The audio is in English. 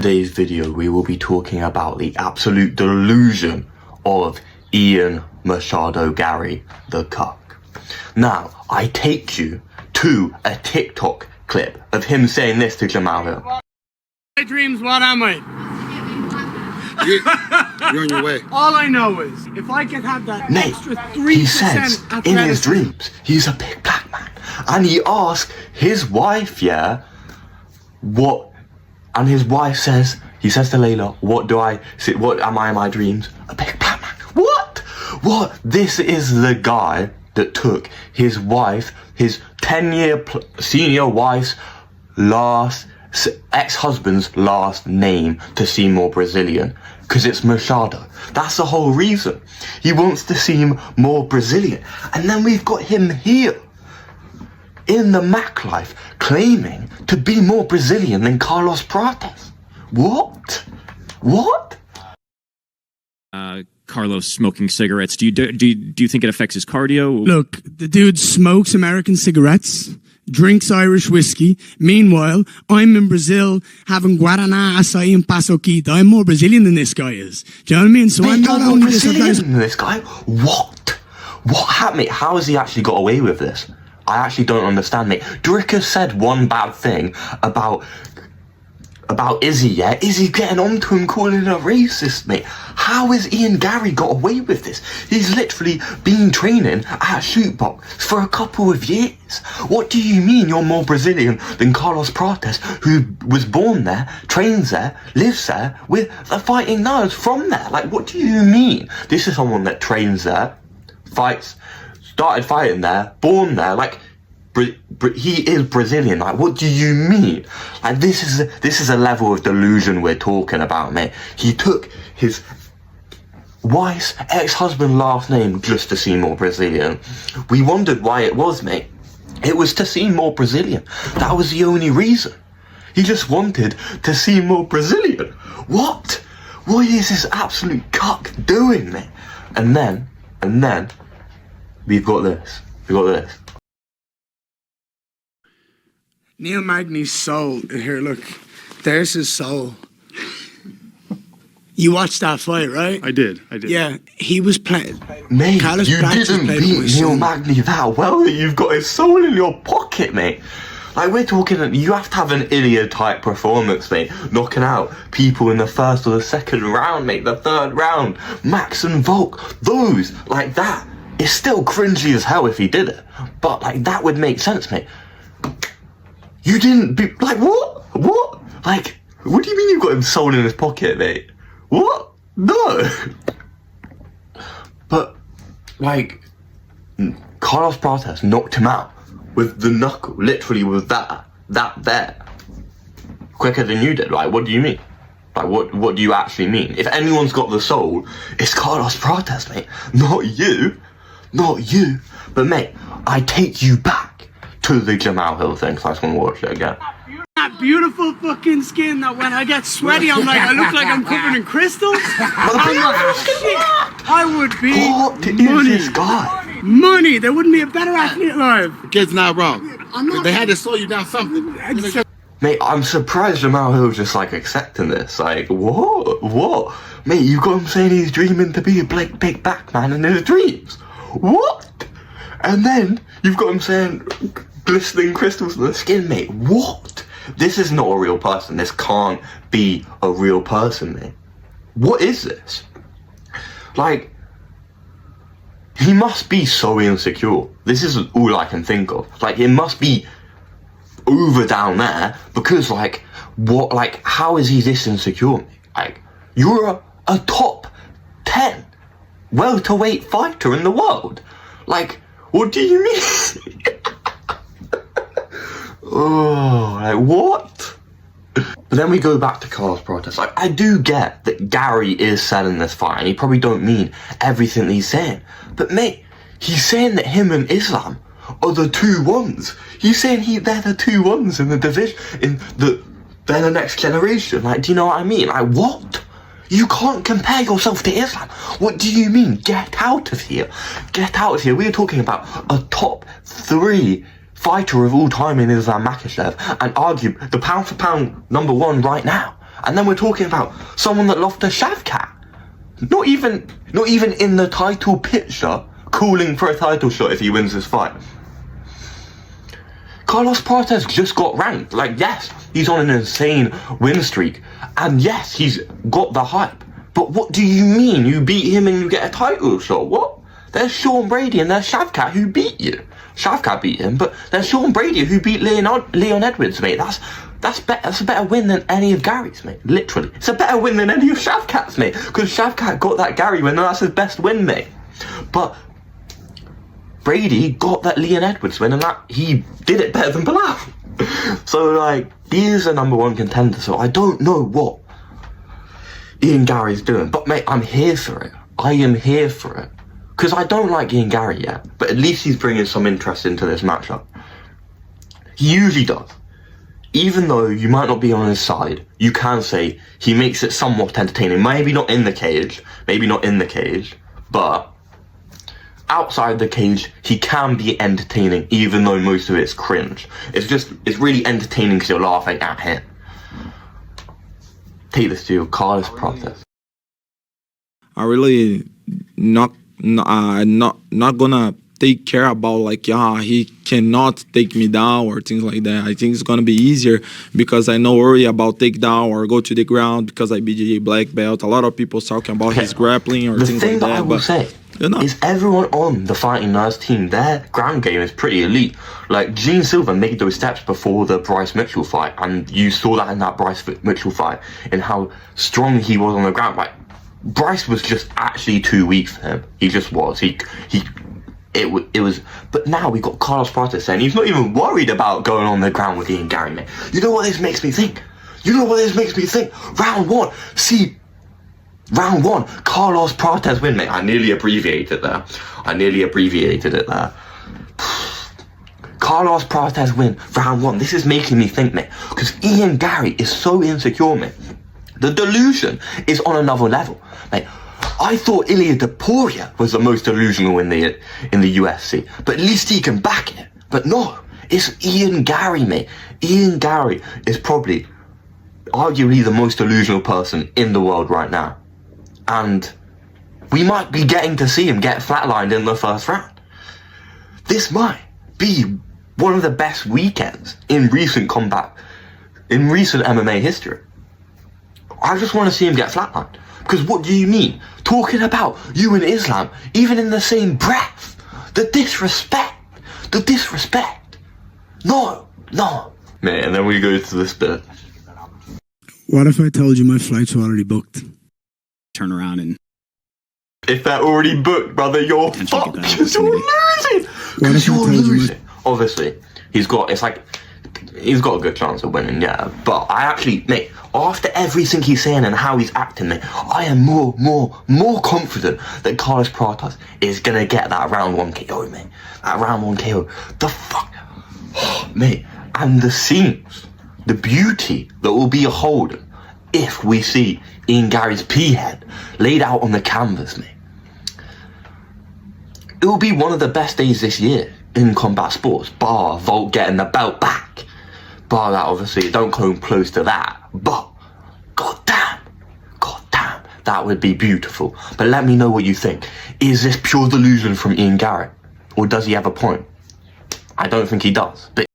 Today's video we will be talking about the absolute delusion of Ian Machado Garry, the cuck. Now, I take you to a TikTok clip of him saying this to Jamal Hill. My dreams, what am I? You're on your way. All I know is, if I could have that extra 3% he says in his dreams, he's a big black man. And he asks his wife, what? And his wife says, he says to Layla, what am I in my dreams? A big black man. What? This is the guy that took his wife, his 10-year senior wife's ex-husband's last name to seem more Brazilian. Because it's Machado. That's the whole reason. He wants to seem more Brazilian. And then we've got him here in the Mac life claiming to be more Brazilian than Carlos Prates. What? Carlos smoking cigarettes. Do you think it affects his cardio? Look, the dude smokes American cigarettes, drinks Irish whiskey. Meanwhile, I'm in Brazil having Guaraná, Açaí and Paçoquita. I'm more Brazilian than this guy is. Do you know what I mean? So I'm not only Brazilian than this guy. What happened, mate? How has he actually got away with this? I actually don't understand, mate. Dricka said one bad thing about Izzy, Izzy getting onto him, calling him a racist, mate. How has Ian Garry got away with this? He's literally been training at Shootbox for a couple of years. What do you mean you're more Brazilian than Carlos Prates, who was born there, trains there, lives there, with the fighting nerds from there? Like, what do you mean? This is someone that trains there, started fighting there, born there, like, he is Brazilian. Like, what do you mean? Like, this is a level of delusion we're talking about, mate. He took his wife's ex-husband's last name just to seem more Brazilian. We wondered why it was, mate. It was to seem more Brazilian. That was the only reason. He just wanted to seem more Brazilian. What is this absolute cuck doing, mate? And then we've got this. Neil Magny's soul. Here, look. There's his soul. You watched that fight, right? I did. Yeah, he was playing. Mate, Carlos you Prates didn't beat Neil Magny that well that you've got his soul in your pocket, mate. Like, we're talking, you have to have an Ilya-type performance, mate. Knocking out people in the first or the second round, mate. The third round. Max and Volk. Those, like that. It's still cringy as hell if he did it. But, like, that would make sense, mate. You didn't be, like, what? Like, what do you mean you've got him soul in his pocket, mate? What? No. But, like, Carlos Prates knocked him out with the knuckle, literally with that there. Quicker than you did. Like, what do you mean? Like, what do you actually mean? If anyone's got the soul, it's Carlos Prates, mate. Not you. But, mate, I take you back to the Jamal Hill thing, so I just want to watch it again. That beautiful fucking skin that when I get sweaty, I'm like, I look like I'm covered in crystals. I'm like, shit, I would be What money. is this guy? Money. There wouldn't be a better athlete alive. The kid's not wrong. They had to slow you down something. Mate, I'm surprised Jamal Hill's just, like, accepting this. Like, what? Mate, you got him saying he's dreaming to be a big black man in his dreams. What? And then you've got him saying glistening crystals in the skin, mate. What? This is not a real person. This can't be a real person, mate. What is this? Like, he must be so insecure. This is all I can think of. Like, it must be over down there because, like, how is he this insecure, mate? Like, you're a top 10 welterweight fighter in the world. Like, what do you mean? Oh, like, what? But then we go back to Carlos Prates. Like, I do get that Garry is selling this fight, and he probably don't mean everything he's saying. But, mate, he's saying that him and Islam are the two ones. He's saying they're the two ones in the division, they're the next generation. Like, do you know what I mean? Like, what? You can't compare yourself to Islam. What do you mean? Get out of here. We're talking about a top 3 fighter of all time in Islam Makhachev, and argue the pound for pound #1 right now. And then we're talking about someone that lost to Shavkat. Not even in the title picture, calling for a title shot if he wins this fight. Carlos Prates just got ranked. Like, yes, he's on an insane win streak. And yes, he's got the hype. But what do you mean? You beat him and you get a title shot? What? There's Sean Brady and there's Shavkat who beat you. Shavkat beat him, but there's Sean Brady who beat Leon Edwards, mate. That's a better win than any of Gary's, mate. Literally. It's a better win than any of Shavkat's, mate. Because Shavkat got that Gary win and that's his best win, mate. But Brady got that Leon Edwards win and that he did it better than Bilal. So, like, he is a number one contender, so I don't know what Ian Gary's doing. But, mate, I'm here for it. I am here for it. Because I don't like Ian Garry yet, but at least he's bringing some interest into this matchup. He usually does. Even though you might not be on his side, you can say he makes it somewhat entertaining. Maybe not in the cage, but outside the cage, he can be entertaining, even though most of it's cringe. It's really entertaining because you're laughing at him. Take this to Carlos Prates. I really not gonna take care about like, yeah, he cannot take me down or things like that. I think it's gonna be easier because I no worry about takedown or go to the ground because I BJJ black belt. A lot of people talking about his grappling or things like that. The thing that I will say is everyone on the Fighting Nerds team, their ground game is pretty elite. Like, Gene Silver made those steps before the Bryce Mitchell fight, and you saw that in that Bryce Mitchell fight, in how strong he was on the ground. Like, Bryce was just actually too weak for him. He just was. It was. But now we got Carlos Prates saying he's not even worried about going on the ground with Ian Garry, mate. You know what this makes me think? Round one, Carlos Prates win, mate. I nearly abbreviated it there. Carlos Prates win, round one. This is making me think, mate, because Ian Garry is so insecure, mate. The delusion is on another level, mate. I thought Ilia Topuria was the most delusional in the UFC, but at least he can back it. But no, it's Ian Garry, mate. Ian Garry is probably, arguably, the most delusional person in the world right now. And we might be getting to see him get flatlined in the first round. This might be one of the best weekends in recent MMA history. I just want to see him get flatlined. Because what do you mean? Talking about you and Islam, even in the same breath. The disrespect. No. Man, and then we go to this bit. What if I told you my flights were already booked? Turn around and... If they're already booked, brother, you're fucked. Because you're losing. Obviously, he's got a good chance of winning, yeah. But I actually, mate, after everything he's saying and how he's acting, mate, I am more confident that Carlos Prates is gonna get that round one KO, mate. That round one KO. The fuck, mate. And the scenes, the beauty that will be a hold if we see Ian Garry's pea head laid out on the canvas, mate. It will be one of the best days this year in combat sports, bar Volt getting the belt back. Bar that, obviously, don't come close to that. But, goddamn, that would be beautiful. But let me know what you think. Is this pure delusion from Ian Garry? Or does he have a point? I don't think he does. But